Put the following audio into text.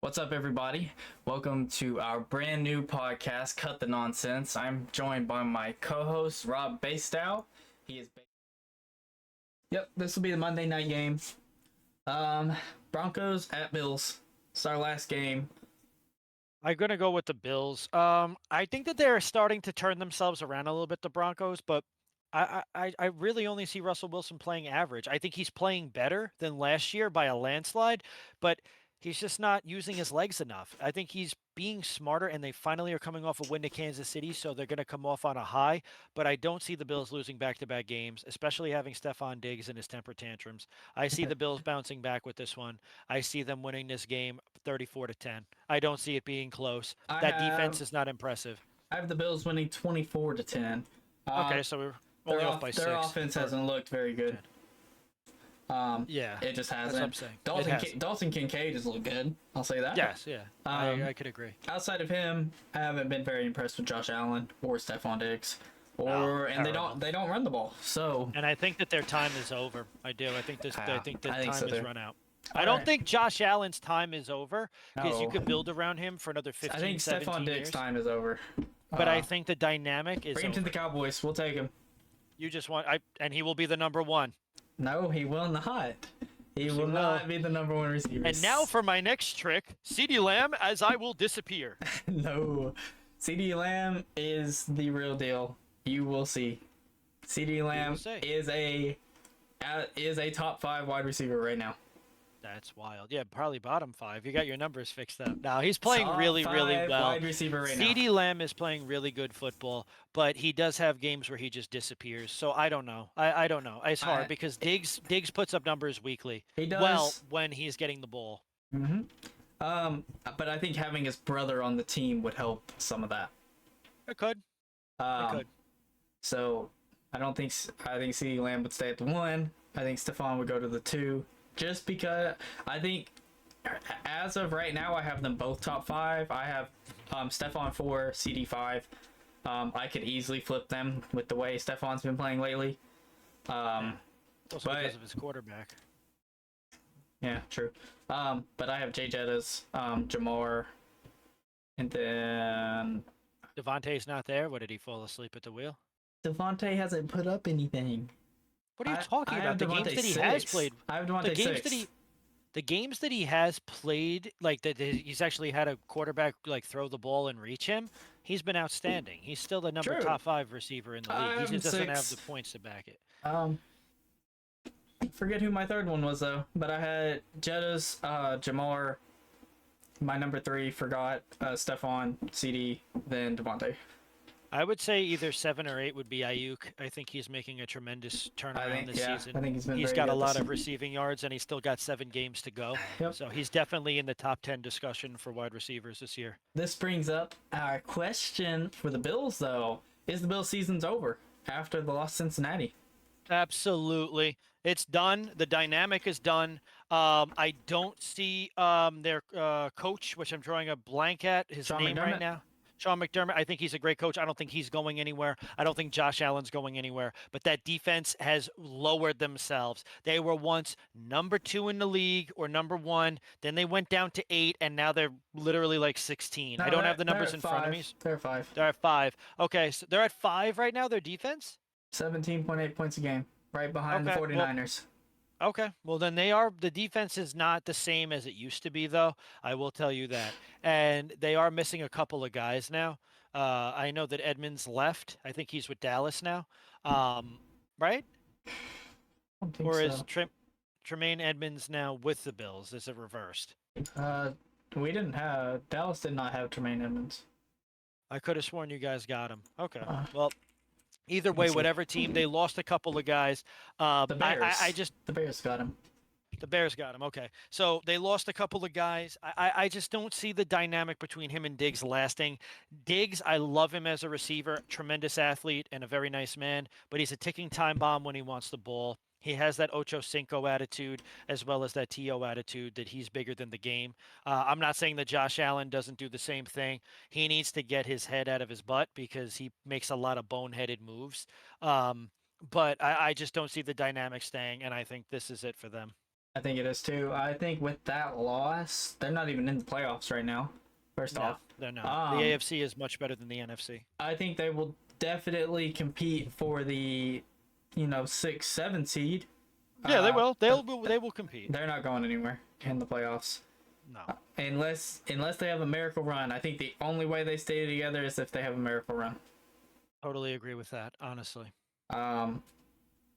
What's up, everybody? Welcome to our brand new podcast, Cut the Nonsense. I'm joined by my co-host, Rob Bastow. He is. Yep, this will be the Monday night game. Broncos at Bills. It's our last game. I'm gonna go with the Bills. I think that they're starting to turn themselves around a little bit, the Broncos, but I really only see Russell Wilson playing average. I think he's playing better than last year by a landslide, but he's just not using his legs enough. I think he's being smarter, and they finally are coming off a win to Kansas City, so they're going to come off on a high. But I don't see the Bills losing back-to-back games, especially having Stefon Diggs and his temper tantrums. I see the Bills bouncing back with this one. I see them winning this game 34-10. I don't see it being close. That defense is not impressive. I have the Bills winning 24-10. Okay, so we're only off by 6. Their offense hasn't looked very good. 10. Yeah, it just hasn't. That's what I'm saying. Dalton Kincaid has looked good. I'll say that. Yes, yeah, I could agree. Outside of him, I haven't been very impressed with Josh Allen or Stefon Diggs, and they don't run the ball. So, and I think that their time is over. I do. I think the time so has run out. I don't think Josh Allen's time is over because you could build around him for another 15, I think 17 Stefon Diggs' years. time is over. But I think the dynamic is bring him over. to the Cowboys. We'll take him. You just want and he will be the number one. No, he will not. He will not be the number one receiver. And now for my next trick, CeeDee Lamb, as I will disappear. No, CeeDee Lamb is the real deal. You will see. CeeDee Lamb is a top 5 wide receiver right now. That's wild. Yeah, probably bottom 5. You got your numbers fixed up. Now he's playing Top really 5 well. Wide receiver right now. CeeDee Lamb is playing really good football, but he does have games where he just disappears. So I don't know. I don't know. It's hard because Diggs puts up numbers weekly. He does. Well, when he's getting the ball. Mm-hmm. But I think having his brother on the team would help some of that. It could. It could. So I think CeeDee Lamb would stay at the 1. I think Stefon would go to the 2. Just because I think, as of right now, I have them both top 5. I have Stefon 4, CD 5. I could easily flip them with the way Stefon's been playing lately. Also because of his quarterback. Yeah, true. But I have Jay Jettas, Jamar, and then Devontae's not there. What, did he fall asleep at the wheel? Devontae hasn't put up anything. What are you talking about? The games that he has played. I have Devontae 6. The games that he has played, like that he's actually had a quarterback like throw the ball and reach him. He's been outstanding. He's still the top 5 receiver in the league. He just doesn't have the points to back it. Forget who my third one was though, but I had Jettas, Jamar. My number 3 forgot Stefon, CD, then Devontae. I would say either 7 or 8 would be Ayuk. I think he's making a tremendous turnaround this season. I think he's got a lot of receiving yards, and he's still got 7 games to go. Yep. So he's definitely in the top 10 discussion for wide receivers this year. This brings up our question for the Bills, though. Is the Bills' season's over after the loss to Cincinnati? Absolutely. It's done. The dynamic is done. I don't see their coach, which I'm drawing a blank at, his name right now. Sean McDermott, I think he's a great coach. I don't think he's going anywhere. I don't think Josh Allen's going anywhere. But that defense has lowered themselves. They were once number 2 in the league or number 1. Then they went down to 8, and now they're literally like 16. I don't have the numbers in front of me. They're at 5. They're at 5. Okay, so they're at 5 right now, their defense? 17.8 points a game, right behind the 49ers. Okay, well then the defense is not the same as it used to be, though. I will tell you that. And they are missing a couple of guys now. I know that Edmonds left. I think he's with Dallas now. Right? Or is Tremaine Edmonds now with the Bills? Is it reversed? Dallas did not have Tremaine Edmonds. I could have sworn you guys got him. Okay, well. Either way, whatever team, they lost a couple of guys. The Bears. The Bears got him. The Bears got him. Okay. So they lost a couple of guys. I just don't see the dynamic between him and Diggs lasting. Diggs, I love him as a receiver, tremendous athlete and a very nice man, but he's a ticking time bomb when he wants the ball. He has that Ocho Cinco attitude as well as that T.O. attitude that he's bigger than the game. I'm not saying that Josh Allen doesn't do the same thing. He needs to get his head out of his butt because he makes a lot of boneheaded moves. But I just don't see the dynamic staying, and I think this is it for them. I think it is too. I think with that loss, they're not even in the playoffs right now. First No, off, they're not. The AFC is much better than the NFC. I think they will definitely compete for the, 6, 7 seed. Yeah, they will. But They will compete. they're not going anywhere in the playoffs. No. Unless they have a miracle run. I think the only way they stay together is if they have a miracle run. Totally agree with that, honestly.